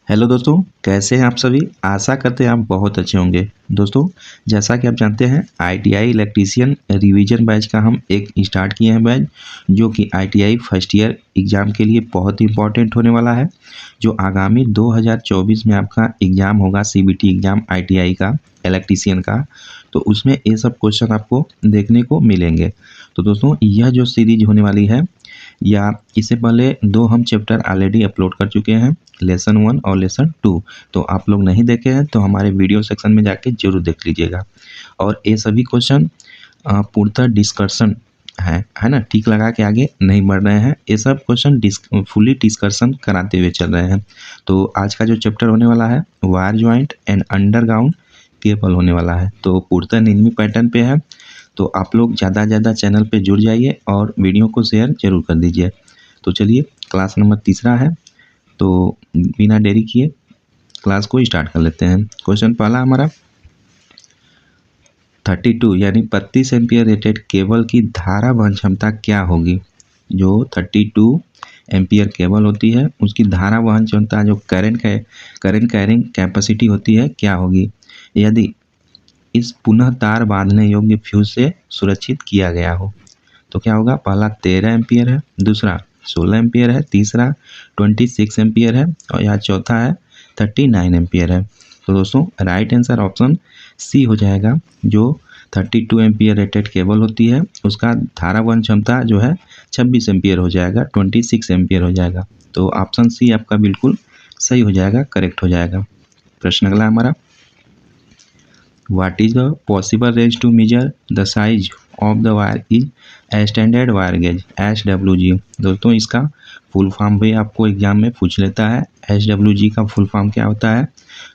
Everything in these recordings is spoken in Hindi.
हेलो दोस्तों, कैसे हैं आप सभी। आशा करते हैं आप बहुत अच्छे होंगे। दोस्तों, जैसा कि आप जानते हैं आईटीआई इलेक्ट्रीशियन रिवीजन बैच का हम एक स्टार्ट किए हैं बैच, जो कि आईटीआई फर्स्ट ईयर एग्ज़ाम के लिए बहुत ही इंपॉर्टेंट होने वाला है। जो आगामी 2024 में आपका एग्ज़ाम होगा, सीबीटी एग्ज़ाम आईटीआई का इलेक्ट्रीशियन का, तो उसमें ये सब क्वेश्चन आपको देखने को मिलेंगे। तो दोस्तों, यह जो सीरीज होने वाली है, या इससे पहले 2 हम चैप्टर ऑलरेडी अपलोड कर चुके हैं, लेसन 1 और लेसन 2। तो आप लोग नहीं देखे हैं तो हमारे वीडियो सेक्शन में जाके ज़रूर देख लीजिएगा। और ये सभी क्वेश्चन पूर्णतः डिस्कशन है ना, टिक लगा के आगे नहीं बढ़ रहे हैं। ये सब क्वेश्चन फुली डिस्कशन कराते हुए चल रहे हैं। तो आज का जो चैप्टर होने वाला है wire joint and underground cable होने वाला है, तो पूर्णतः निम्न पैटर्न पे है। तो आप लोग ज़्यादा से ज़्यादा चैनल पे जुड़ जाइए और वीडियो को शेयर जरूर कर दीजिए। तो चलिए, क्लास नंबर तीसरा है, तो बिना देरी किए क्लास को स्टार्ट कर लेते हैं। क्वेश्चन पहला हमारा 32 यानी 32 एम्पियर रेटेड केबल की धारा वहन क्षमता क्या होगी। जो 32 एम्पियर केबल होती है उसकी धारा वहन क्षमता, जो करंट कैरिंग कैपेसिटी होती है, क्या होगी यदि इस पुनः तार बांधने योग्य फ्यूज से सुरक्षित किया गया हो। तो क्या होगा, पहला 13 एम्पियर है, दूसरा 16 एम्पियर है, तीसरा 26 एम्पियर है और यहाँ चौथा है 39 एम्पियर है। तो दोस्तों, राइट आंसर ऑप्शन सी हो जाएगा। जो 32 एम्पियर रेटेड केबल होती है उसका धारा वहन क्षमता जो है 26 एम्पियर हो जाएगा, 26 एम्पियर हो जाएगा। तो ऑप्शन सी आपका बिल्कुल सही हो जाएगा, करेक्ट हो जाएगा। प्रश्न अगला हमारा, What is the possible range to measure the size of the wire is a standard wire gauge SWG। दोस्तों, इसका फुल फॉर्म भी आपको एग्जाम में पूछ लेता है। SWG का फुल फॉर्म क्या होता है,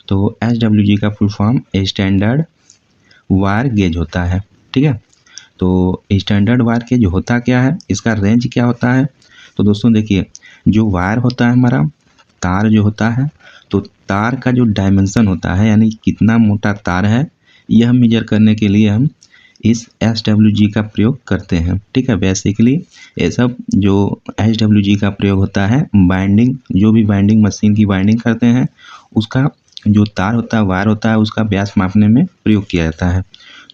तो SWG का full form standard wire gauge होता है। ठीक है, तो स्टैंडर्ड वायर गेज होता क्या है, इसका रेंज क्या होता है। तो दोस्तों देखिए, जो वायर होता है हमारा, तार जो होता है, तो तार का जो डायमेंशन होता है यानी कितना मोटा तार है, यह मेजर करने के लिए हम इस SWG का प्रयोग करते हैं। ठीक है, बेसिकली ये सब जो SWG का प्रयोग होता है, बाइंडिंग, जो भी बाइंडिंग मशीन की बाइंडिंग करते हैं उसका जो तार होता है, वायर होता है, उसका व्यास मापने में प्रयोग किया जाता है।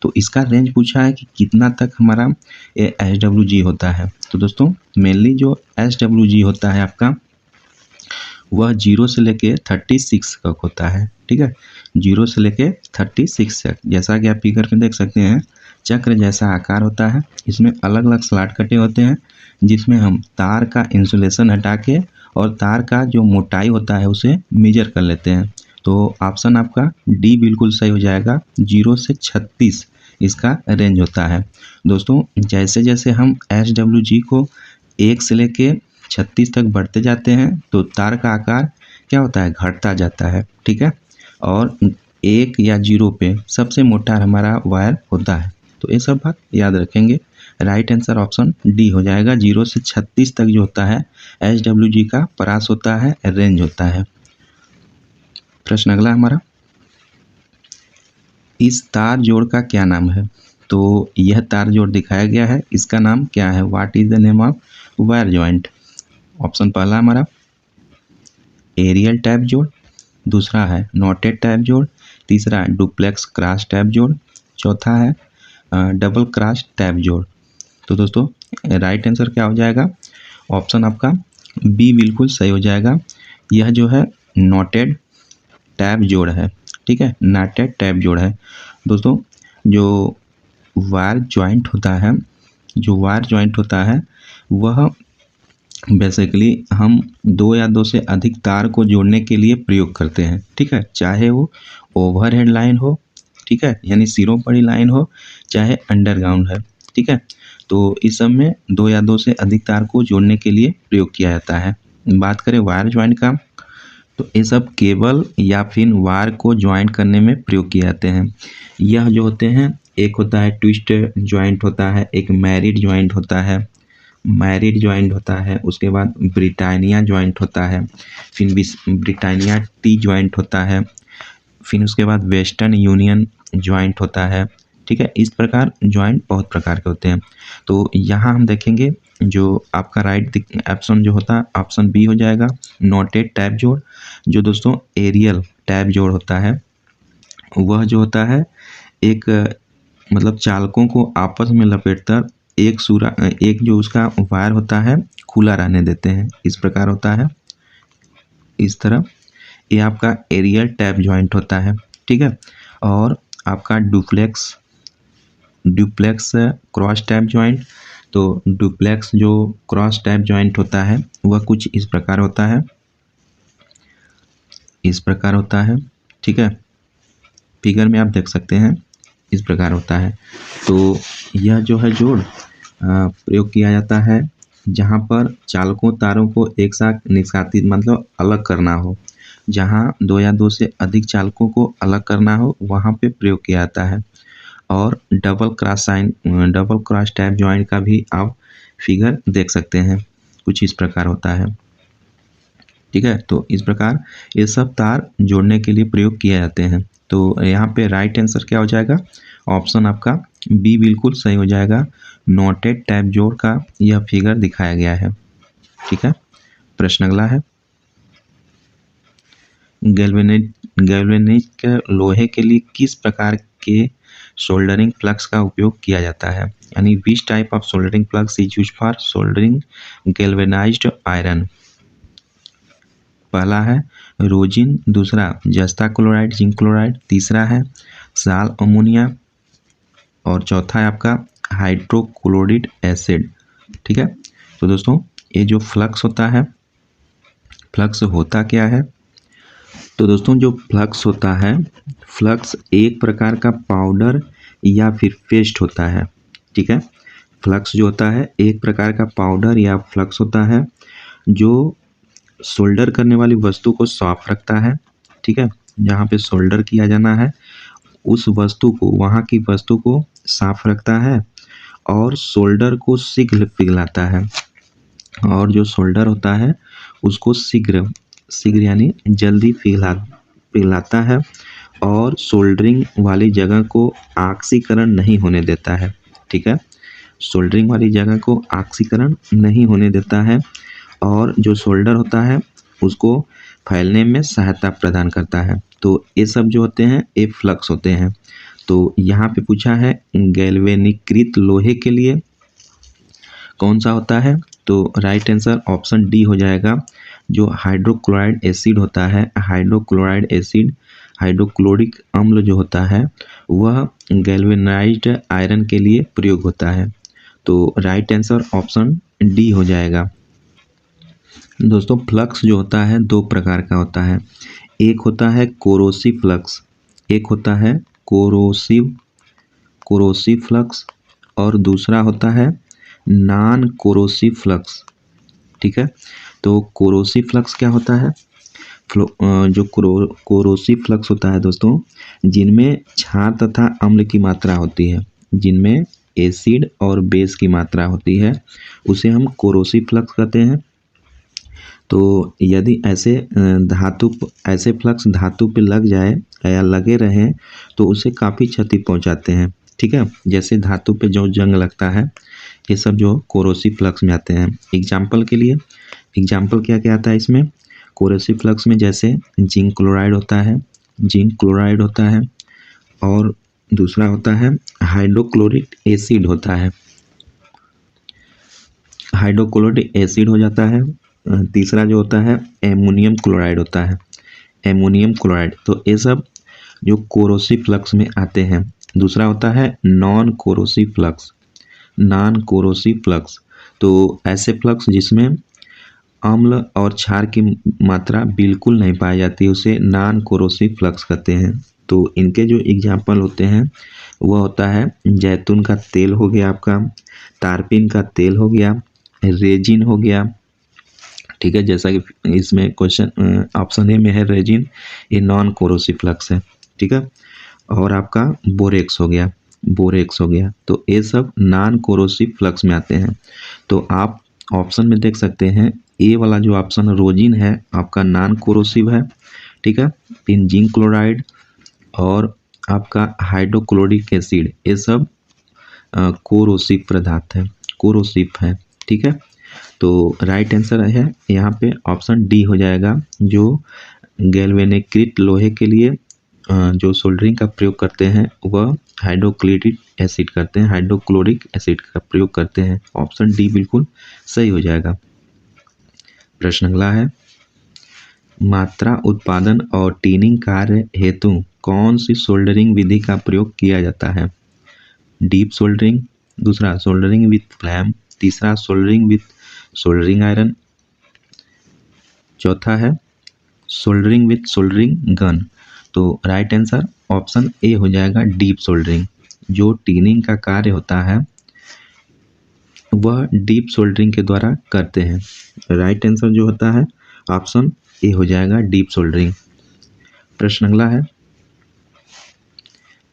तो इसका रेंज पूछा है कि कितना तक हमारा ये SWG होता है। तो दोस्तों, मेनली जो SWG होता है आपका, वह 0 से लेके 36 तक होता है। ठीक है, 0 से लेके 36 तक। जैसा कि आप फिगर में देख सकते हैं, चक्र जैसा आकार होता है, इसमें अलग अलग स्लॉट कटे होते हैं जिसमें हम तार का इंसुलेशन हटा के और तार का जो मोटाई होता है उसे मेजर कर लेते हैं। तो ऑप्शन आपका डी बिल्कुल सही हो जाएगा, 0 से 36 इसका रेंज होता है। दोस्तों, जैसे जैसे हम SWG को 1 से लेके 36 तक बढ़ते जाते हैं तो तार का आकार क्या होता है, घटता जाता है। ठीक है, और 1 या 0 पे सबसे मोटा हमारा वायर होता है। तो ये सब बात याद रखेंगे। राइट आंसर ऑप्शन डी हो जाएगा। 0 से 36 तक जो होता है SWG का प्रास होता है, रेंज होता है। प्रश्न अगला हमारा, इस तार जोड़ का क्या नाम है। तो यह तार जोड़ दिखाया गया है, इसका नाम क्या है। What is the name of wire joint. Option पहला हमारा एरियल टैप जोड़, दूसरा है नॉटेड टैप जोड़, तीसरा है डुप्लेक्स क्रॉस टैप जोड़, चौथा है डबल क्रॉस टैप जोड़। तो दोस्तों, राइट आंसर क्या हो जाएगा, ऑप्शन आपका बी बिल्कुल सही हो जाएगा। यह जो है नॉटेड टैप जोड़ है। ठीक है, नॉटेड टैप जोड़ है। दोस्तों, जो वायर जॉइंट होता है वह बेसिकली हम 2 या 2 से अधिक तार को जोड़ने के लिए प्रयोग करते हैं। ठीक है, चाहे वो ओवरहेड लाइन हो, ठीक है, यानी सिरों पर ही लाइन हो, चाहे अंडरग्राउंड है। ठीक है, तो इस सब में 2 या 2 से अधिक तार को जोड़ने के लिए प्रयोग किया जाता है। बात करें वायर जॉइंट का, तो ये सब केबल या फिर वायर को ज्वाइंट करने में प्रयोग किए जाते हैं। यह जो होते हैं, एक होता है ट्विस्ट जॉइंट होता है, एक मैरिड जॉइंट होता है, उसके बाद ब्रिटानिया जॉइंट होता है, फिर ब्रिटानिया टी जॉइंट होता है, फिर उसके बाद वेस्टर्न यूनियन जॉइंट होता है, ठीक है। इस प्रकार जॉइंट बहुत प्रकार के होते हैं। तो यहाँ हम देखेंगे जो आपका राइट ऑप्शन जो होता है ऑप्शन बी हो जाएगा, नोटेड टैब जोड़। जो दोस्तों एरियल टैब जोड़ होता है वह जो होता है एक मतलब चालकों को आपस में लपेटकर एक जो उसका वायर होता है खुला रहने देते हैं, इस प्रकार होता है इस तरह। ये आपका एरियल टैब जॉइंट होता है, ठीक है। और आपका डुप्लेक्स क्रॉस टैब जॉइंट। तो डुप्लेक्स जो क्रॉस टैब जॉइंट होता है वह कुछ इस प्रकार होता है, ठीक है। फिगर में आप देख सकते हैं इस प्रकार होता है। तो यह जो है जोड़ प्रयोग किया जाता है जहाँ पर चालकों तारों को एक साथ निष्कासित मतलब अलग करना हो, जहाँ दो या दो से अधिक चालकों को अलग करना हो वहाँ पे प्रयोग किया जाता है। और डबल क्रॉस टैब जॉइंट का भी आप फिगर देख सकते हैं, कुछ इस प्रकार होता है, ठीक है। तो इस प्रकार ये सब तार जोड़ने के लिए प्रयोग किए जाते हैं। तो यहाँ पे राइट आंसर क्या हो जाएगा, ऑप्शन आपका बी बिल्कुल सही हो जाएगा। नोटेड टैब जोड़ का यह फिगर दिखाया गया है, ठीक है। प्रश्न अगला है, गैल्वेनिक लोहे के लिए किस प्रकार के सोल्डरिंग प्लग्स का उपयोग किया जाता है, यानी which type of soldering plugs is used for soldering galvanised iron. पहला है रोजिन, दूसरा जस्ता क्लोराइड जिंक क्लोराइड, तीसरा है साल अमोनिया और चौथा है आपका हाइड्रोक्लोरिक एसिड, ठीक है। तो दोस्तों ये जो फ्लक्स होता है, फ्लक्स होता क्या है, तो दोस्तों जो फ्लक्स होता है, फ्लक्स एक प्रकार का पाउडर या फिर पेस्ट होता है, ठीक है। फ्लक्स जो होता है एक प्रकार का पाउडर या फ्लक्स होता है जो सोल्डर करने वाली वस्तु को साफ रखता है, ठीक है। जहाँ पे सोल्डर किया जाना है उस वस्तु को, वहाँ की वस्तु को साफ रखता है और सोल्डर को शीघ्र पिघलाता है। और जो सोल्डर होता है उसको शीघ्र यानी जल्दी पिघलाता है और सोल्डरिंग वाली जगह को ऑक्सीकरण नहीं होने देता है, ठीक है। सोल्डरिंग वाली जगह को ऑक्सीकरण नहीं होने देता है और जो सोल्डर होता है उसको फैलने में सहायता प्रदान करता है। तो ये सब जो होते हैं ये फ्लक्स होते हैं। तो यहाँ पे पूछा है गैल्वेनीकृत लोहे के लिए कौन सा होता है, तो राइट आंसर ऑप्शन डी हो जाएगा। जो हाइड्रोक्लोराइड एसिड होता है, हाइड्रोक्लोरिक अम्ल जो होता है वह गैल्वेनाइज्ड आयरन के लिए प्रयोग होता है। तो राइट आंसर ऑप्शन डी हो जाएगा। दोस्तों फ्लक्स जो होता है दो प्रकार का होता है, एक होता है कोरोसिव फ्लक्स, एक होता है कोरोसिव फ्लक्स और दूसरा होता है नॉन कोरोसिव फ्लक्स, ठीक है। तो कोरोसिव फ्लक्स क्या होता है, जो कोरोसिव फ्लक्स होता है दोस्तों जिनमें क्षार तथा अम्ल की मात्रा होती है, जिनमें एसिड और बेस की मात्रा होती है, उसे हम कोरोसिव फ्लक्स कहते हैं। तो यदि ऐसे फ्लक्स धातु पे लग जाए या लगे रहें तो उसे काफ़ी क्षति पहुंचाते हैं, ठीक है। जैसे धातु पे जो जंग लगता है ये सब जो कोरोसिव फ्लक्स में आते हैं। एग्जाम्पल क्या क्या आता है इसमें, कोरोसिव फ्लक्स में जैसे जिंक क्लोराइड होता है और दूसरा होता है हाइड्रोक्लोरिक एसिड होता है, हाइड्रोक्लोरिक एसिड हो जाता है। तीसरा जो होता है एमोनियम क्लोराइड होता है, तो ये सब जो कोरोसिव फ्लक्स में आते हैं। दूसरा होता है नॉन कोरोसिव फ्लक्स, तो ऐसे फ्लक्स जिसमें अम्ल और क्षार की मात्रा बिल्कुल नहीं पाई जाती उसे नॉन कोरोसिव फ्लक्स कहते हैं। तो इनके जो एग्जाम्पल होते हैं वह होता है जैतून का तेल हो गया, आपका तारपीन का तेल हो गया, रेजिन हो गया, ठीक है। जैसा कि इसमें क्वेश्चन ऑप्शन ए में है रेजिन, ये नॉन कोरोसिव फ्लक्स है, ठीक है। और आपका बोरेक्स हो गया, तो ये सब नॉन कोरोसिव फ्लक्स में आते हैं। तो आप ऑप्शन में देख सकते हैं ए वाला जो ऑप्शन रोजिन है आपका नॉन कोरोसिव है, ठीक है। फिर जिंक क्लोराइड और आपका हाइड्रोक्लोरिक एसिड, ये सब कोरोसिव पदार्थ है, कोरोसिव है। ठीक है, तो राइट आंसर है यहाँ पे ऑप्शन डी हो जाएगा। जो गैल्वेनिकृत लोहे के लिए जो सोल्डरिंग का प्रयोग करते हैं वह हाइड्रोक्लोरिक एसिड करते हैं, हाइड्रोक्लोरिक एसिड का प्रयोग करते हैं। ऑप्शन डी बिल्कुल सही हो जाएगा। प्रश्न अगला है, मात्रा उत्पादन और टीनिंग कार्य हेतु कौन सी सोल्डरिंग विधि का प्रयोग किया जाता है? डीप सोल्डरिंग, दूसरा सोल्डरिंग विथ फ्लैम, तीसरा सोल्डरिंग विथ सोल्डरिंग आयरन, चौथा है सोल्डरिंग विथ सोल्डरिंग गन। तो राइट आंसर ऑप्शन ए हो जाएगा, डीप सोल्डरिंग। जो टीनिंग का कार्य होता है वह डीप सोल्डरिंग के द्वारा करते हैं। राइट आंसर जो होता है ऑप्शन ए हो जाएगा, डीप सोल्डरिंग। प्रश्न अगला है,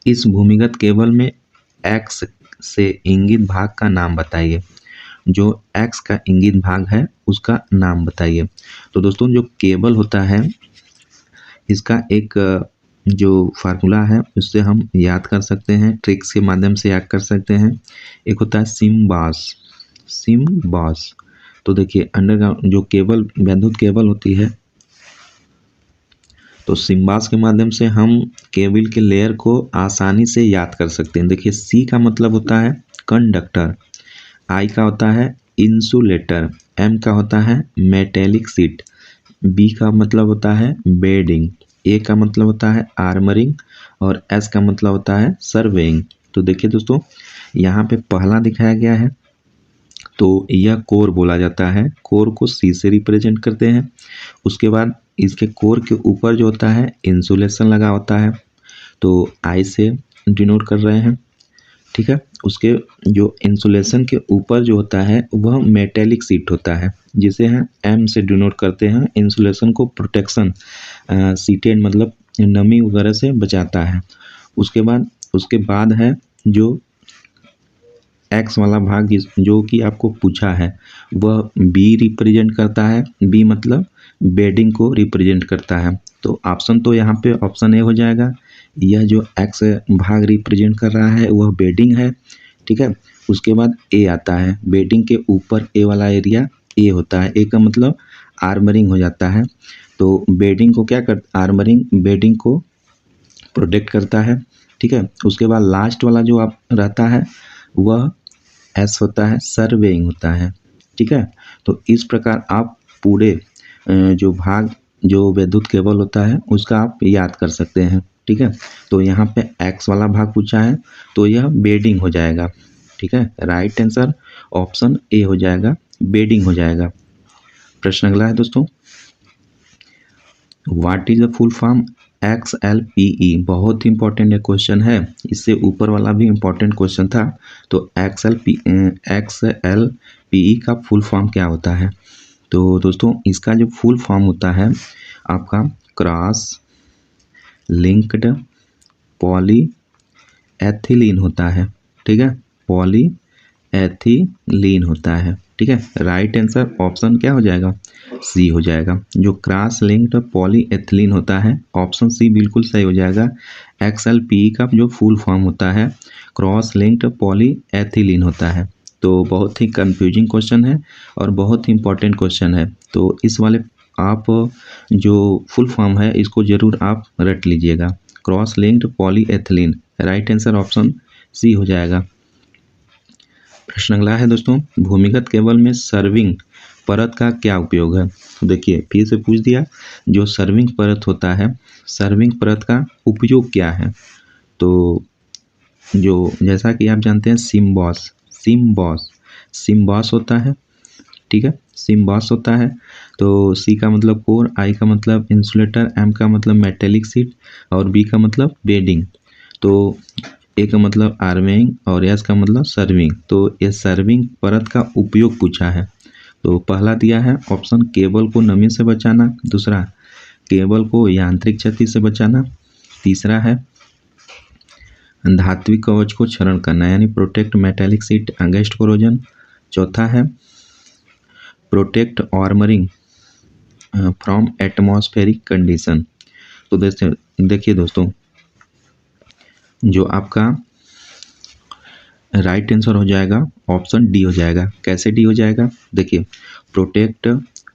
इस भूमिगत केबल में एक्स से इंगित भाग का नाम बताइए। जो एक्स का इंगित भाग है उसका नाम बताइए। तो दोस्तों जो केबल होता है इसका एक जो फार्मूला है उससे हम याद कर सकते हैं, ट्रिक्स के माध्यम से याद कर सकते हैं। एक होता है सिम्बास, सिम्बास। तो देखिए अंडरग्राउंड जो केबल, विद्युत केबल होती है, तो सिम्बास के माध्यम से हम केबल के लेयर को आसानी से याद कर सकते हैं। देखिए सी का मतलब होता है कंडक्टर, आई का होता है इंसुलेटर, एम का होता है मेटेलिक सीट, बी का मतलब होता है बेडिंग, ए का मतलब होता है आर्मरिंग और एस का मतलब होता है सर्वेइंग। तो देखिए दोस्तों यहाँ पे पहला दिखाया गया है तो यह कोर बोला जाता है, कोर को सी से रिप्रेजेंट करते हैं। उसके बाद इसके कोर के ऊपर जो होता है इंसुलेशन लगा होता है, तो आई से डिनोट कर रहे हैं। ठीक है, उसके जो इंसुलेशन के ऊपर जो होता है वह मेटेलिक सीट होता है, जिसे हम एम से डिनोट करते हैं। इंसुलेशन को प्रोटेक्शन सीटेड मतलब नमी वगैरह से बचाता है। उसके बाद है जो एक्स वाला भाग जो कि आपको पूछा है वह बी रिप्रेजेंट करता है, बी मतलब बेडिंग को रिप्रेजेंट करता है। तो ऑप्शन तो यहाँ पे ऑप्शन ए हो जाएगा। यह जो एक्स भाग रिप्रेजेंट कर रहा है वह बेडिंग है। ठीक है, उसके बाद ए आता है, बेडिंग के ऊपर ए वाला एरिया ए होता है, ए का मतलब आर्मरिंग हो जाता है। तो बेडिंग को क्या कर, आर्मरिंग बेडिंग को प्रोटेक्ट करता है। ठीक है, उसके बाद लास्ट वाला जो आप रहता है वह एस होता है, सर्वेइंग होता है। ठीक है, तो इस प्रकार आप पूरे जो भाग जो विद्युत केबल होता है उसका आप याद कर सकते हैं। ठीक है, तो यहाँ पे एक्स वाला भाग पूछा है तो यह बेडिंग हो जाएगा। ठीक है, राइट आंसर ऑप्शन ए हो जाएगा, बेडिंग हो जाएगा। प्रश्न अगला है दोस्तों, what is the full form XLPE। बहुत ही इंपॉर्टेंट क्वेश्चन है, इससे ऊपर वाला भी इंपॉर्टेंट क्वेश्चन था। तो XLPE का फुल फॉर्म क्या होता है? तो दोस्तों इसका जो फुल फॉर्म होता है आपका क्रॉस लिंक्ड पॉली एथिलीन होता है। ठीक है, पॉली एथिलीन होता है। ठीक है, राइट आंसर ऑप्शन क्या हो जाएगा, सी हो जाएगा। जो क्रॉस लिंक्ड पॉली एथिलीन होता है ऑप्शन सी बिल्कुल सही हो जाएगा। XLPE का जो फुल फॉर्म होता है क्रॉस लिंक्ड पॉली एथिलीन होता है। तो बहुत ही कंफ्यूजिंग क्वेश्चन है और बहुत ही इंपॉर्टेंट क्वेश्चन है। तो इस वाले आप जो फुल फॉर्म है इसको जरूर आप रट लीजिएगा, cross linked polyethylene. Right answer option C हो जाएगा। प्रश्न अगला है दोस्तों, भूमिगत केबल में सर्विंग परत का क्या उपयोग है? देखिए फिर से पूछ दिया, जो सर्विंग परत होता है, सर्विंग परत का उपयोग क्या है? तो जो जैसा कि आप जानते हैं सिम्बॉस होता है। ठीक है, सिम्बॉस होता है। तो सी का मतलब कोर, आई का मतलब इंसुलेटर, एम का मतलब मेटेलिक सीट और बी का मतलब बेडिंग। तो ए का मतलब आर्मिंग और एस का मतलब सर्विंग। तो ये सर्विंग परत का उपयोग पूछा है। तो पहला दिया है ऑप्शन केबल को नमी से बचाना, दूसरा केबल को यांत्रिक क्षति से बचाना, तीसरा है धात्विक कवच को क्षरण करना यानी protect metallic sheath against corrosion, चौथा है protect armouring from atmospheric condition. तो देखिए दोस्तों जो आपका राइट आंसर हो जाएगा ऑप्शन डी हो जाएगा। कैसे डी हो जाएगा? देखिए, protect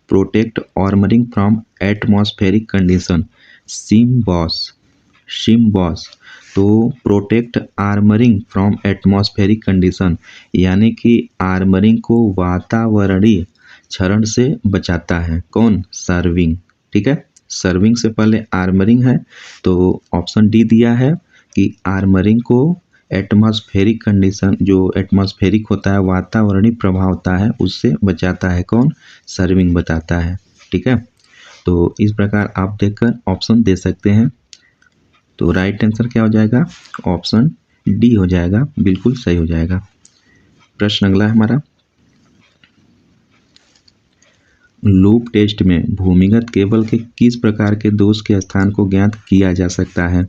protect armouring from atmospheric condition, सिम्बॉस। तो protect armouring from atmospheric condition यानी कि आर्मरिंग को वातावरणीय क्षरण से बचाता है। कौन? सर्विंग। ठीक है, सर्विंग से पहले आर्मरिंग है, तो ऑप्शन डी दिया है कि आर्मरिंग को एटमॉस्फेरिक कंडीशन, जो एटमॉस्फेरिक होता है, वातावरणीय प्रभाव होता है, उससे बचाता है। कौन? सर्विंग बताता है। ठीक है, तो इस प्रकार आप देखकर ऑप्शन दे सकते हैं। तो राइट आंसर क्या हो जाएगा? ऑप्शन डी हो जाएगा, बिल्कुल सही हो जाएगा। प्रश्न अगला है हमारा, लूप टेस्ट में भूमिगत केबल के किस प्रकार के दोष के स्थान को ज्ञात किया जा सकता है?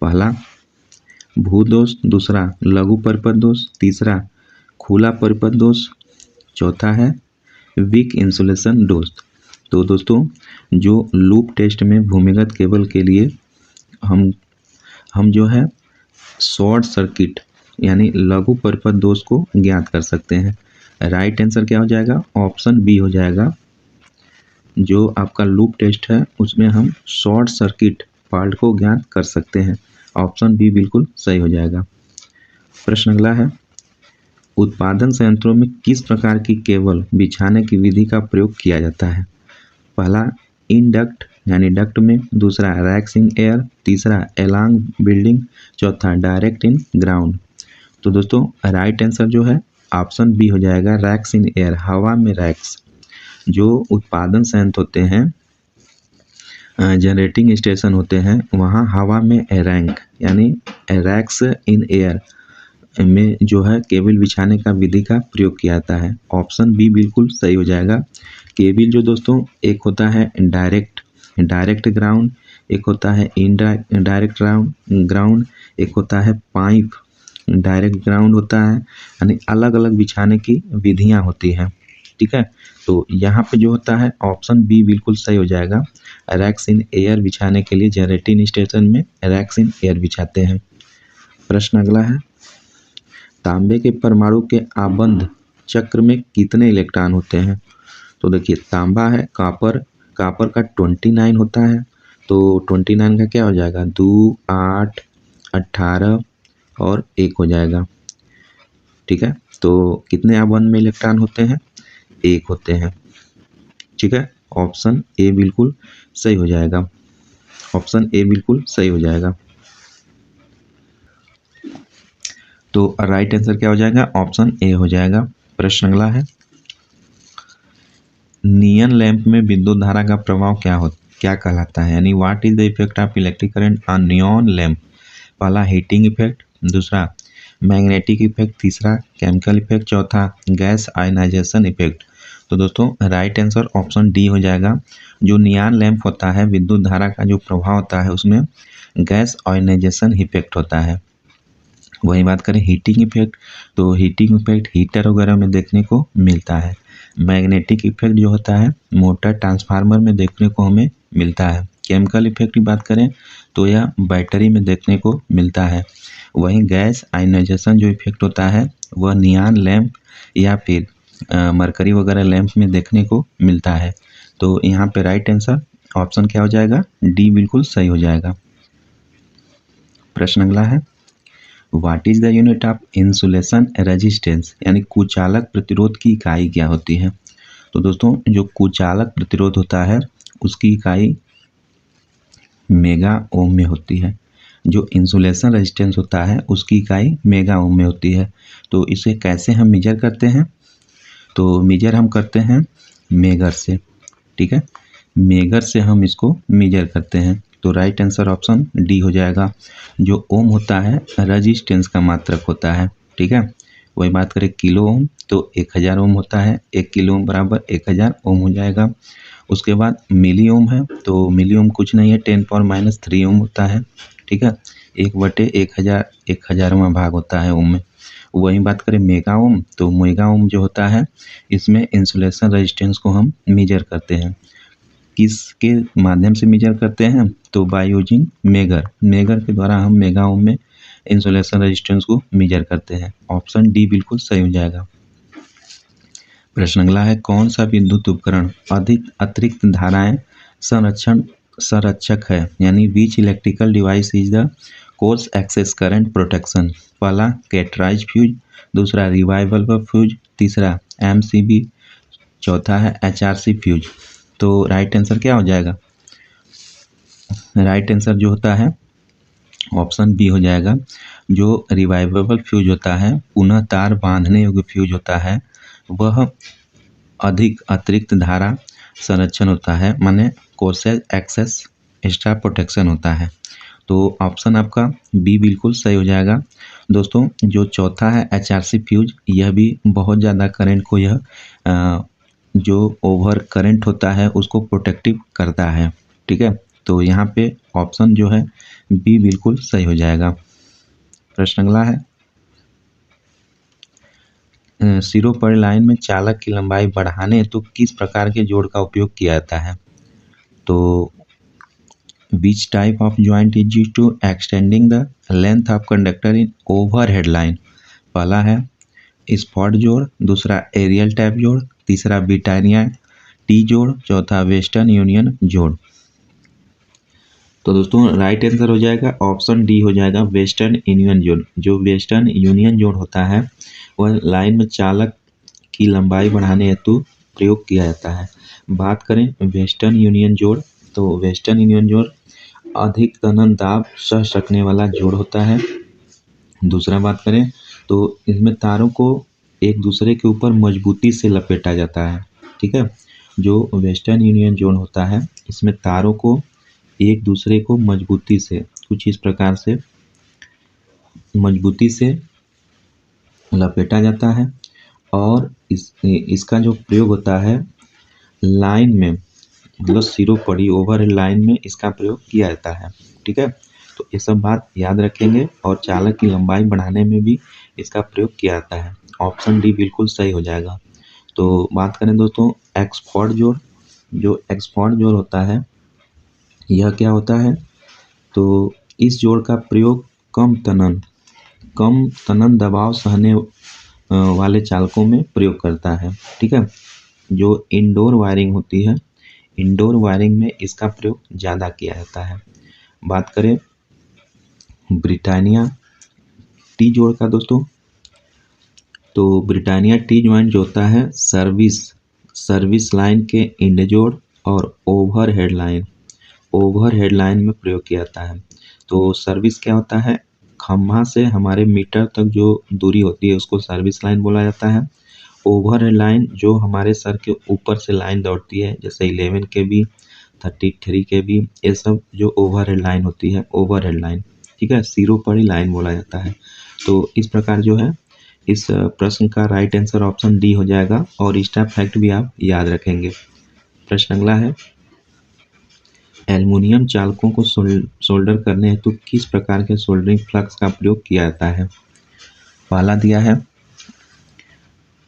पहला भूदोष, दूसरा लघु परिपथ दोष, तीसरा खुला परिपथ दोष, चौथा है वीक इंसुलेशन दोष। तो दोस्तों, जो लूप टेस्ट में भूमिगत केबल के लिए हम जो है शॉर्ट सर्किट यानी लघु परिपथ दोष को ज्ञात कर सकते हैं। राइट आंसर क्या हो जाएगा? ऑप्शन बी हो जाएगा। जो आपका लूप टेस्ट है उसमें हम शॉर्ट सर्किट फॉल्ट को ज्ञात कर सकते हैं। ऑप्शन बी बिल्कुल सही हो जाएगा। प्रश्न अगला है, उत्पादन संयंत्रों में किस प्रकार की केबल बिछाने की विधि का प्रयोग किया जाता है? पहला इन डक्ट यानी डक्ट में, दूसरा रैक्स इन एयर, तीसरा एलॉन्ग बिल्डिंग, चौथा डायरेक्ट इन ग्राउंड। तो दोस्तों, राइट आंसर जो है ऑप्शन बी हो जाएगा, रैक्स इन एयर, हवा में रैक्स। जो उत्पादन संयंत्र होते हैं, जनरेटिंग स्टेशन होते हैं, वहाँ हवा में रैंक यानी रैक्स इन एयर में जो है केबल बिछाने का विधि का प्रयोग किया जाता है। ऑप्शन बी बिल्कुल सही हो जाएगा। केबल जो दोस्तों, एक होता है डायरेक्ट ग्राउंड, एक होता है इनडायरेक्ट ग्राउंड, एक होता है पाइप डायरेक्ट ग्राउंड होता है, यानी अलग अलग बिछाने की विधियां होती हैं। ठीक है, तो यहाँ पे जो होता है ऑप्शन बी बिल्कुल सही हो जाएगा। रैक्स इन एयर बिछाने के लिए जनरेटिंग स्टेशन में रैक्स इन एयर बिछाते हैं। प्रश्न अगला है, तांबे के परमाणु के आबंध चक्र में कितने इलेक्ट्रॉन होते हैं? तो देखिए, तांबा है, कापर का 29 होता है, तो 29 का क्या हो जाएगा? 2, 8, 18 और 1 हो जाएगा। ठीक है, तो कितने आबंध में इलेक्ट्रॉन होते हैं? 1 होते हैं। ठीक है, ऑप्शन ए बिल्कुल सही हो जाएगा। ऑप्शन ए बिल्कुल सही हो जाएगा। तो राइट आंसर क्या हो जाएगा? ऑप्शन ए हो जाएगा। प्रश्न अगला है, नियन लैंप में विद्युत धारा का प्रभाव क्या कहलाता है? यानी what is the effect of electric current on neon lamp? पहला हीटिंग इफेक्ट, दूसरा मैग्नेटिक इफेक्ट, तीसरा केमिकल इफेक्ट, चौथा गैस आयनाइजेशन इफेक्ट। तो दोस्तों, राइट आंसर ऑप्शन डी हो जाएगा। जो नियॉन लैंप होता है, विद्युत धारा का जो प्रभाव होता है उसमें गैस आयनाइजेशन इफेक्ट होता है। वही बात करें हीटिंग इफेक्ट, तो हीटिंग इफेक्ट हीटर वगैरह में देखने को मिलता है। मैग्नेटिक इफेक्ट जो होता है मोटर ट्रांसफार्मर में देखने को हमें मिलता है। केमिकल इफेक्ट की बात करें तो यह बैटरी में देखने को मिलता है। वहीं गैस आयनाइजेशन जो इफेक्ट होता है वह नियॉन लैंप या फिर मरकरी वगैरह लैंप में देखने को मिलता है। तो यहाँ पे राइट आंसर ऑप्शन क्या हो जाएगा? डी बिल्कुल सही हो जाएगा। प्रश्न अगला है, what is the unit of insulation resistance? यानी कुचालक प्रतिरोध की इकाई क्या होती है? तो दोस्तों, जो कुचालक प्रतिरोध होता है उसकी इकाई मेगा ओम में होती है। जो इंसुलेशन रेजिस्टेंस होता है उसकी इकाई मेगा ओम में होती है। तो इसे कैसे हम मेजर करते हैं? तो मेजर हम करते हैं मेगर से। ठीक है, मेगर से हम इसको मेजर करते हैं। तो राइट आंसर ऑप्शन डी हो जाएगा। जो ओम होता है रेजिस्टेंस का मात्रक होता है। ठीक है, वही बात करें किलो ओम, तो 1000 ओम होता है। 1 किलो ओम बराबर 1000 ओम हो जाएगा। उसके बाद मिली ओम है, तो मिली ओम कुछ नहीं है, 10⁻³ ओम होता है। ठीक है, 1/1000 1000वां भाग होता है ओम में। वही बात करें मेगा ओम, तो मेगा ओम जो होता है इसमें इंसुलेशन रेजिस्टेंस को हम मेजर करते हैं। किसके माध्यम से मेजर करते हैं? तो बाय यूजिंग मेगर के द्वारा हम मेगा ओम में इंसुलेशन रेजिस्टेंस को मेजर करते हैं। ऑप्शन डी बिल्कुल सही हो जाएगा। प्रश्न अगला है, कौन सा विद्युत उपकरण अधिक अतिरिक्त धाराएं संरक्षक है, यानी which electrical device is the course excess current protection. पहला कैटराइज फ्यूज, दूसरा रिवाइवल फ्यूज, तीसरा एमसीबी, चौथा है एचआरसी फ्यूज। तो राइट आंसर क्या हो जाएगा? राइट आंसर जो होता है ऑप्शन बी हो जाएगा। जो रिवाइवेबल फ्यूज होता है, पुनः तार बांधने योग्य फ्यूज होता है, वह अधिक अतिरिक्त धारा संरक्षण होता है, माने कोर्सेज एक्सेस एक्स्ट्रा प्रोटेक्शन होता है। तो ऑप्शन आपका बी बिल्कुल सही हो जाएगा। दोस्तों जो चौथा है एचआरसी फ्यूज, यह भी बहुत ज़्यादा करंट को यह जो ओवर करंट होता है उसको प्रोटेक्टिव करता है। ठीक है, तो यहाँ पे ऑप्शन जो है बी बिल्कुल सही हो जाएगा। प्रश्न अगला है, सिरोपरि लाइन में चालक की लंबाई बढ़ाने हेतु किस प्रकार के जोड़ का उपयोग किया जाता है? तो which type of joint is used to extending the length of conductor in overhead line. पहला है स्पॉट जोड़, दूसरा एरियल टैप जोड़, तीसरा ब्रिटानिया टी जोड़, चौथा वेस्टर्न यूनियन जोड़। तो दोस्तों राइट आंसर हो जाएगा ऑप्शन डी हो जाएगा, वेस्टर्न यूनियन जोड़। जो वेस्टर्न यूनियन जोड़ होता है वह लाइन में चालक की लंबाई बढ़ाने हेतु प्रयोग किया जाता है। बात करें वेस्टर्न यूनियन जोड़, तो वेस्टर्न यूनियन जोड़ अधिक तनन दाब सह सकने वाला जोड़ होता है। दूसरा बात करें तो इसमें तारों को एक दूसरे के ऊपर मजबूती से लपेटा जाता है। ठीक है, जो वेस्टर्न यूनियन जोड़ होता है इसमें तारों को एक दूसरे को मजबूती से कुछ इस प्रकार से मजबूती से लपेटा जाता है, और इसका जो प्रयोग होता है लाइन में, मतलब सिरोपरि ओवर लाइन में इसका प्रयोग किया जाता है। ठीक है, तो ये सब बात याद रखेंगे, और चालक की लंबाई बढ़ाने में भी इसका प्रयोग किया जाता है। ऑप्शन डी बिल्कुल सही हो जाएगा। तो बात करें दोस्तों एक्सफोर्ड जोड़, जो एक्सफोर्ड जोड़ होता है यह क्या होता है? तो इस जोड़ का प्रयोग कम तनन दबाव सहने वाले चालकों में प्रयोग करता है। ठीक है, जो इंडोर वायरिंग होती है, इंडोर वायरिंग में इसका प्रयोग ज़्यादा किया जाता है। बात करें ब्रिटानिया टी जोड़ का दोस्तों, तो ब्रिटानिया टी जॉइंट जो होता है सर्विस लाइन के इंड जोड़ और ओवरहेड लाइन में प्रयोग किया जाता है। तो सर्विस क्या होता है? खम्भा से हमारे मीटर तक जो दूरी होती है उसको सर्विस लाइन बोला जाता है। ओवरहेड लाइन जो हमारे सर के ऊपर से लाइन दौड़ती है, जैसे 11 kV 33 kV, ये सब जो ओवरहेड लाइन होती है, ओवरहेड लाइन। ठीक है, सिरोपरि लाइन बोला जाता है। तो इस प्रकार जो है इस प्रश्न का राइट आंसर ऑप्शन डी हो जाएगा, और इसका फैक्ट भी आप याद रखेंगे। प्रश्न अगला है, एल्युमिनियम चालकों को सोल्डर करने हेतु किस प्रकार के सोल्डरिंग फ्लक्स का प्रयोग किया जाता है? पहला दिया है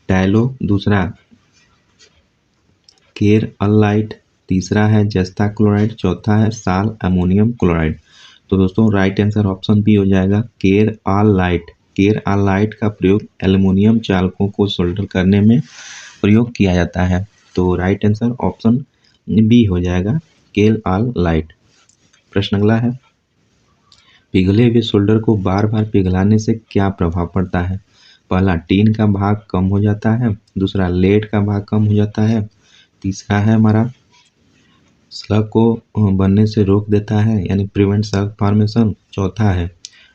टैलो, दूसरा केर अलाइट, तीसरा है जस्ता क्लोराइड, चौथा है साल अमोनियम क्लोराइड। तो दोस्तों राइट आंसर ऑप्शन बी हो जाएगा, केर अलाइट का प्रयोग एल्युमिनियम चालकों को सोल्डर करने में प्रयोग किया जाता है। तो राइट आंसर ऑप्शन बी हो जाएगा, केर अलाइट। प्रश्न अगला है, पिघले हुए सोल्डर को बार बार पिघलाने से क्या प्रभाव पड़ता है? पहला टीन का भाग कम हो जाता है, दूसरा लेड का भाग कम हो जाता है, तीसरा है हमारा स्लग को बनने से रोक देता है, यानी प्रिवेंट स्लग फॉर्मेशन, चौथा है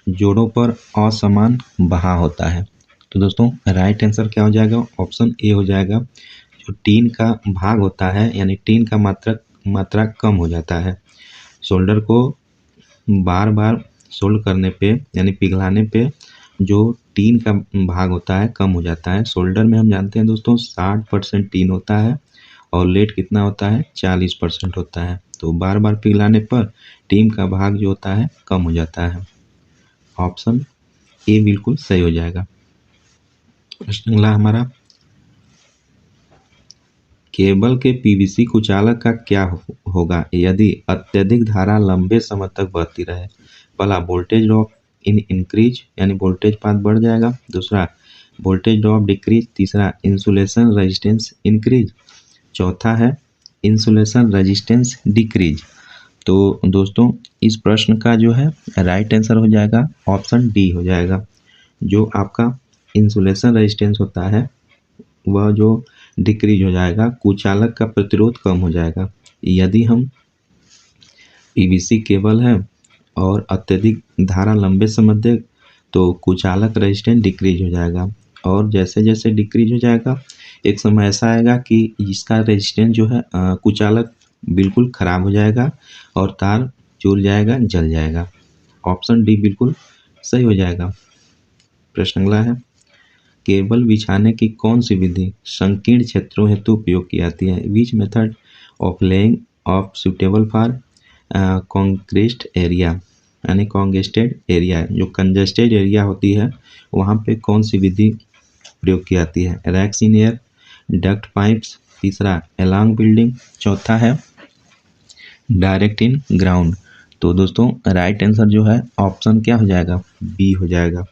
जोड़ों पर असमान बहाव होता है। तो दोस्तों राइट आंसर क्या हो जाएगा? ऑप्शन ए हो जाएगा। जो टीन का भाग होता है, यानी टीन का मात्रा कम हो जाता है। सोल्डर को बार बार सोल्ड करने पे, यानी पिघलाने पे जो टीन का भाग होता है कम हो जाता है। सोल्डर में हम जानते हैं दोस्तों 60% टीन होता है, और लेड कितना होता है? 40% होता है। तो बार बार पिघलाने पर टीन का भाग जो होता है कम हो जाता है। ऑप्शन ए बिल्कुल सही हो जाएगा। प्रश्न अगला हमारा, केबल के पीवीसी कुचालक का क्या होगा यदि अत्यधिक धारा लंबे समय तक बहती रहे? पहला वोल्टेज ड्रॉप इन इंक्रीज यानी वोल्टेज पाथ बढ़ जाएगा। दूसरा वोल्टेज ड्रॉप डिक्रीज। तीसरा इंसुलेशन रेजिस्टेंस इंक्रीज। चौथा है इंसुलेशन रेजिस्टेंस डिक्रीज। तो दोस्तों इस प्रश्न का जो है राइट आंसर हो जाएगा ऑप्शन डी हो जाएगा। जो आपका इंसुलेशन रेजिस्टेंस होता है वह जो डिक्रीज हो जाएगा, कुचालक का प्रतिरोध कम हो जाएगा। यदि हम पीवीसी केबल है और अत्यधिक धारा लंबे समय तक, तो कुचालक रेजिस्टेंस डिक्रीज हो जाएगा। और जैसे जैसे डिक्रीज हो जाएगा एक समय ऐसा आएगा कि इसका रेजिस्टेंस जो है कुचालक बिल्कुल ख़राब हो जाएगा और तार जुड़ जाएगा, जल जाएगा। ऑप्शन डी बिल्कुल सही हो जाएगा। प्रश्न अगला है, केबल बिछाने की कौन सी विधि संकीर्ण क्षेत्रों हेतु उपयोग की जाती है? Which method of laying of suitable for concrete area यानी कॉन्जेस्टेड एरिया, जो कंजेस्टेड एरिया होती है वहाँ पे कौन सी विधि प्रयोग की जाती है? Racks in air, duct pipes. तीसरा एलॉन्ग बिल्डिंग। चौथा है डायरेक्ट इन ग्राउंड। तो दोस्तों राइट आंसर जो है ऑप्शन क्या हो जाएगा? बी हो जाएगा,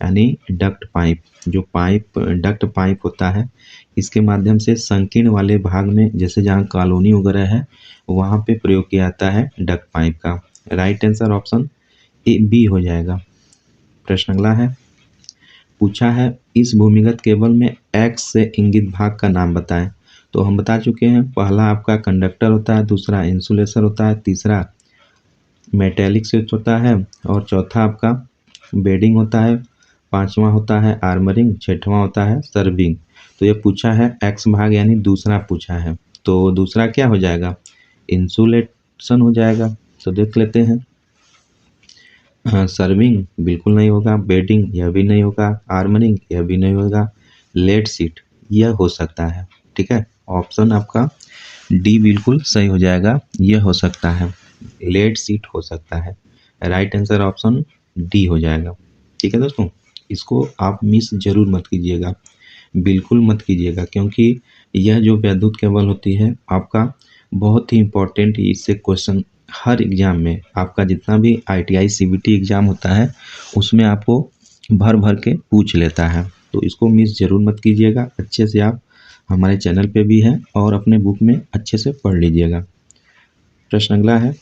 यानी डक्ट पाइप। जो पाइप डक्ट पाइप होता है इसके माध्यम से संकीर्ण वाले भाग में, जैसे जहाँ कॉलोनी वगैरह है वहाँ पे प्रयोग किया जाता है डक्ट पाइप का। Right answer option A B हो जाएगा। प्रश्न अगला है, पूछा है इस भूमिगत केबल में एक्स से इंगित भाग का नाम बताएं। तो हम बता चुके हैं, पहला आपका कंडक्टर होता है, दूसरा इंसुलेशन होता है, तीसरा मेटेलिक शीट होता है और चौथा आपका बेडिंग होता है, पांचवा होता है आर्मरिंग, छठवां होता है सर्विंग। तो ये पूछा है एक्स भाग यानी दूसरा पूछा है, तो दूसरा क्या हो जाएगा? इंसुलेशन हो जाएगा। तो देख लेते हैं। हाँ, सर्विंग बिल्कुल नहीं होगा, बेडिंग यह भी नहीं होगा, आर्मरिंग यह भी नहीं होगा, लेड सीट यह हो सकता है। ठीक है, ऑप्शन आपका डी बिल्कुल सही हो जाएगा, यह हो सकता है, लेड सीट हो सकता है। राइट आंसर ऑप्शन डी हो जाएगा। ठीक है दोस्तों, इसको आप मिस जरूर मत कीजिएगा, बिल्कुल मत कीजिएगा, क्योंकि यह जो विद्युत केबल होती है आपका बहुत ही इम्पोर्टेंट, इससे क्वेश्चन हर एग्ज़ाम में आपका जितना भी ITI CBT एग्ज़ाम होता है उसमें आपको भर भर के पूछ लेता है। तो इसको मिस ज़रूर मत कीजिएगा, अच्छे से आप हमारे चैनल पे भी हैं और अपने बुक में अच्छे से पढ़ लीजिएगा। प्रश्न अगला है,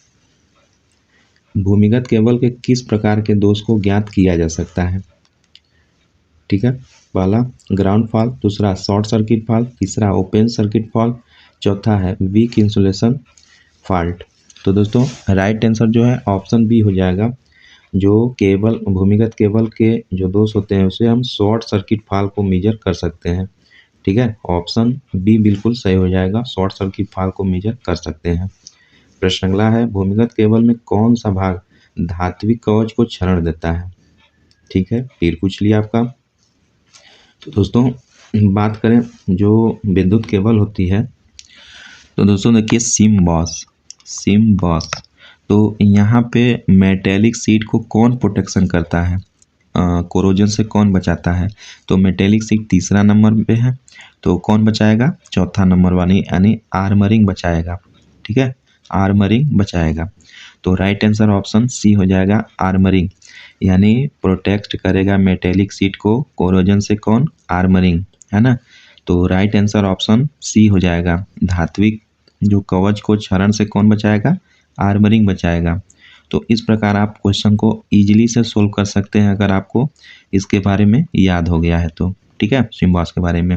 भूमिगत केबल के किस प्रकार के दोष को ज्ञात किया जा सकता है? ठीक है, पहला ग्राउंड फॉल्ट, दूसरा शॉर्ट सर्किट फॉल्ट, तीसरा ओपन सर्किट फॉल्ट, चौथा है वीक इंसुलेशन फॉल्ट। तो दोस्तों राइट आंसर जो है ऑप्शन बी हो जाएगा। जो केबल भूमिगत केबल के जो दोष होते हैं उसे हम शॉर्ट सर्किट फॉल्ट को मेजर कर सकते हैं। ठीक है, ऑप्शन बी बिल्कुल सही हो जाएगा, शॉर्ट सर्किट फॉल्ट को मेजर कर सकते हैं। प्रश्न अगला है, भूमिगत केबल में कौन सा भाग धात्विक कवच को क्षरण देता है? ठीक है, फिर पूछ लिया आपका। तो दोस्तों बात करें जो विद्युत केबल होती है, तो दोस्तों देखिए सिम बॉस। तो यहाँ पे मेटेलिक सीट को कौन प्रोटेक्शन करता है, कोरोजन से कौन बचाता है? तो मेटेलिक सीट तीसरा नंबर पे है, तो कौन बचाएगा? चौथा नंबर वाली यानी आर्मरिंग बचाएगा। ठीक है, आर्मरिंग बचाएगा। तो राइट आंसर ऑप्शन सी हो जाएगा, आर्मरिंग, यानी प्रोटेक्ट करेगा मेटेलिक सीट को कोरोजन से कौन? आर्मरिंग, है ना। तो राइट आंसर ऑप्शन सी हो जाएगा, धात्विक जो कवच को क्षरण से कौन बचाएगा? आर्मरिंग बचाएगा। तो इस प्रकार आप क्वेश्चन को इजीली से सोल्व कर सकते हैं अगर आपको इसके बारे में याद हो गया है तो। ठीक है, सिम्बॉस के बारे में,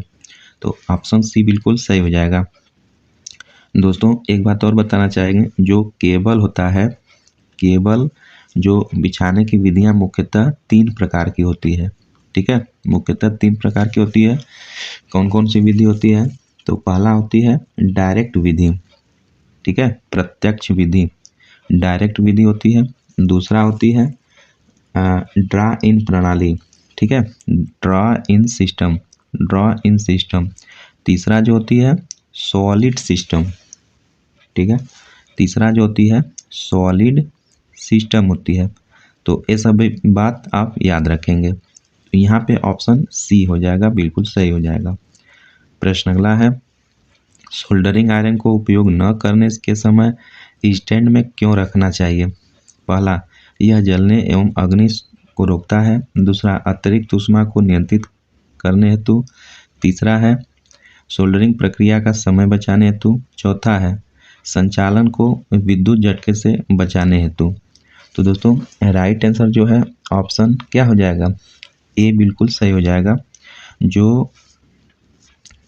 तो ऑप्शन सी बिल्कुल सही हो जाएगा। दोस्तों एक बात और बताना चाहेंगे, जो केबल होता है, केबल जो बिछाने की विधियां मुख्यतः 3 प्रकार की होती है। ठीक है, मुख्यतः 3 प्रकार की होती है। कौन कौन सी विधि होती है? तो पहला होती है डायरेक्ट विधि। ठीक है, प्रत्यक्ष विधि, डायरेक्ट विधि होती है। दूसरा होती है ड्रा इन प्रणाली। ठीक है, ड्रा इन सिस्टम। तीसरा जो होती है सॉलिड सिस्टम। ठीक है, तीसरा जो होती है सॉलिड सिस्टम होती है। तो ये सब बात आप याद रखेंगे। तो यहाँ पे ऑप्शन सी हो जाएगा, बिल्कुल सही हो जाएगा। प्रश्न अगला है, सोल्डरिंग आयरन को उपयोग न करने के समय स्टैंड में क्यों रखना चाहिए? पहला, यह जलने एवं अग्नि को रोकता है। दूसरा, अतिरिक्त ऊष्मा को नियंत्रित करने हेतु। तीसरा है सोल्डरिंग प्रक्रिया का समय बचाने हेतु। चौथा है संचालन को विद्युत झटके से बचाने हेतु। तो दोस्तों राइट आंसर जो है ऑप्शन क्या हो जाएगा, ए बिल्कुल सही हो जाएगा, जो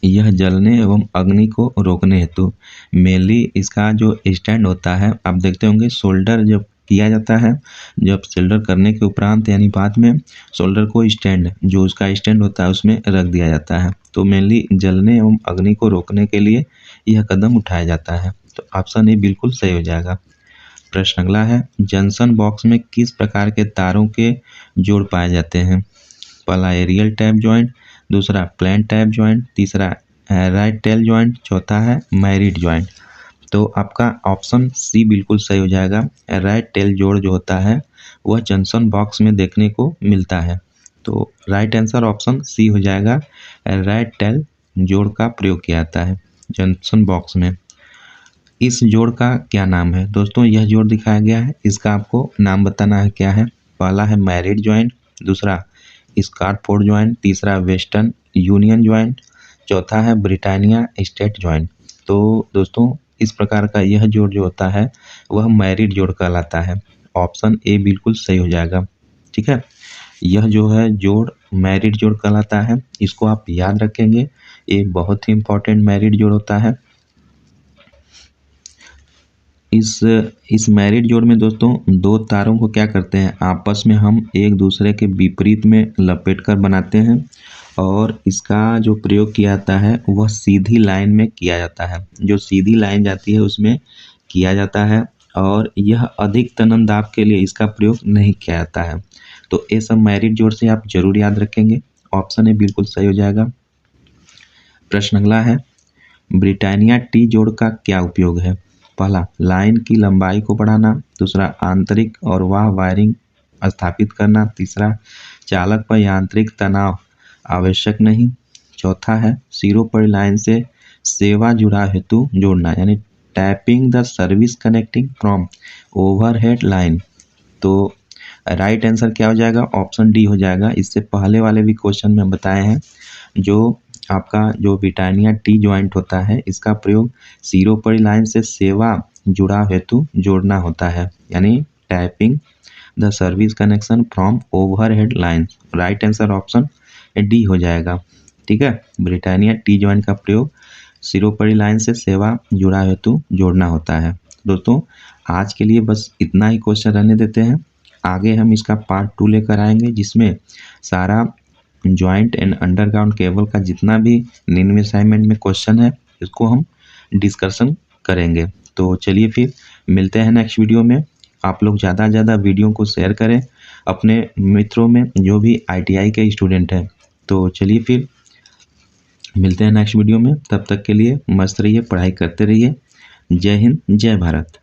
यह जलने एवं अग्नि को रोकने हेतु। मेनली इसका जो स्टैंड होता है, आप देखते होंगे सोल्डर जब किया जाता है, जब सोल्डर करने के उपरांत यानी बाद में सोल्डर को स्टैंड, जो उसका स्टैंड होता है उसमें रख दिया जाता है। तो मेनली जलने एवं अग्नि को रोकने के लिए यह कदम उठाया जाता है। तो ऑप्शन ए बिल्कुल सही हो जाएगा। प्रश्न अगला है, जंक्शन बॉक्स में किस प्रकार के तारों के जोड़ पाए जाते हैं। पहला एरियल टैप जॉइंट, दूसरा प्लेन टैप जॉइंट, तीसरा राइट टेल जॉइंट, चौथा है मैरिड जॉइंट। तो आपका ऑप्शन सी बिल्कुल सही हो जाएगा। राइट टेल जोड़ जो होता है वह जंक्शन बॉक्स में देखने को मिलता है। तो राइट आंसर ऑप्शन सी हो जाएगा। राइट टेल जोड़ का प्रयोग किया जाता है जंक्शन बॉक्स में। इस जोड़ का क्या नाम है दोस्तों, यह जोड़ दिखाया गया है, इसका आपको नाम बताना है क्या है। पहला है मैरिड जॉइंट, दूसरा स्कॉटफोर्ड जॉइंट, तीसरा वेस्टर्न यूनियन जॉइंट, चौथा है ब्रिटानिया स्टेट जॉइंट। तो दोस्तों इस प्रकार का यह जोड़ जो होता है वह मैरिड जोड़ कहलाता है। ऑप्शन ए बिल्कुल सही हो जाएगा। ठीक है, यह जो है जोड़ मैरिड जोड़ कहलाता है, इसको आप याद रखेंगे, ये बहुत ही इंपॉर्टेंट मैरिड जोड़ होता है। इस मैरिड जोड़ में दोस्तों दो तारों को क्या करते हैं, आपस में हम एक दूसरे के विपरीत में लपेट कर बनाते हैं, और इसका जो प्रयोग किया जाता है वह सीधी लाइन में किया जाता है। जो सीधी लाइन जाती है उसमें किया जाता है, और यह अधिक तनन दाब के लिए इसका प्रयोग नहीं किया जाता है। तो ये सब मैरिड जोड़ से आप जरूर याद रखेंगे। ऑप्शन ए बिल्कुल सही हो जाएगा। प्रश्न अगला है, ब्रिटानिया टी जोड़ का क्या उपयोग है। पहला लाइन की लंबाई को बढ़ाना, दूसरा आंतरिक और वाह वायरिंग स्थापित करना, तीसरा चालक पर यांत्रिक तनाव आवश्यक नहीं, चौथा है सिरों पर लाइन से सेवा जुड़ा हेतु जोड़ना, यानी tapping the service connecting from overhead line. तो राइट आंसर क्या हो जाएगा, ऑप्शन डी हो जाएगा। इससे पहले वाले भी क्वेश्चन में बताए हैं, जो आपका जो ब्रिटानिया टी जॉइंट होता है इसका प्रयोग सिरों पर लाइन से सेवा जुड़ा हेतु जोड़ना होता है, यानी tapping the service connection from overhead line. Right answer option D हो जाएगा। ठीक है, ब्रिटानिया टी जॉइंट का प्रयोग सिरों पर लाइन से सेवा जुड़ा हेतु जोड़ना होता है। दोस्तों आज के लिए बस इतना ही क्वेश्चन रहने देते हैं, आगे हम इसका पार्ट 2 लेकर आएंगे, जिसमें सारा जॉइंट एंड अंडरग्राउंड केबल का जितना भी निम्न असाइनमेंट में क्वेश्चन है इसको हम डिस्कशन करेंगे। तो चलिए फिर मिलते हैं नेक्स्ट वीडियो में। आप लोग ज़्यादा से ज़्यादा वीडियो को शेयर करें अपने मित्रों में जो भी ITI के स्टूडेंट हैं। तो चलिए फिर मिलते हैं नेक्स्ट वीडियो में, तब तक के लिए मस्त रहिए, पढ़ाई करते रहिए। जय हिंद, जय भारत।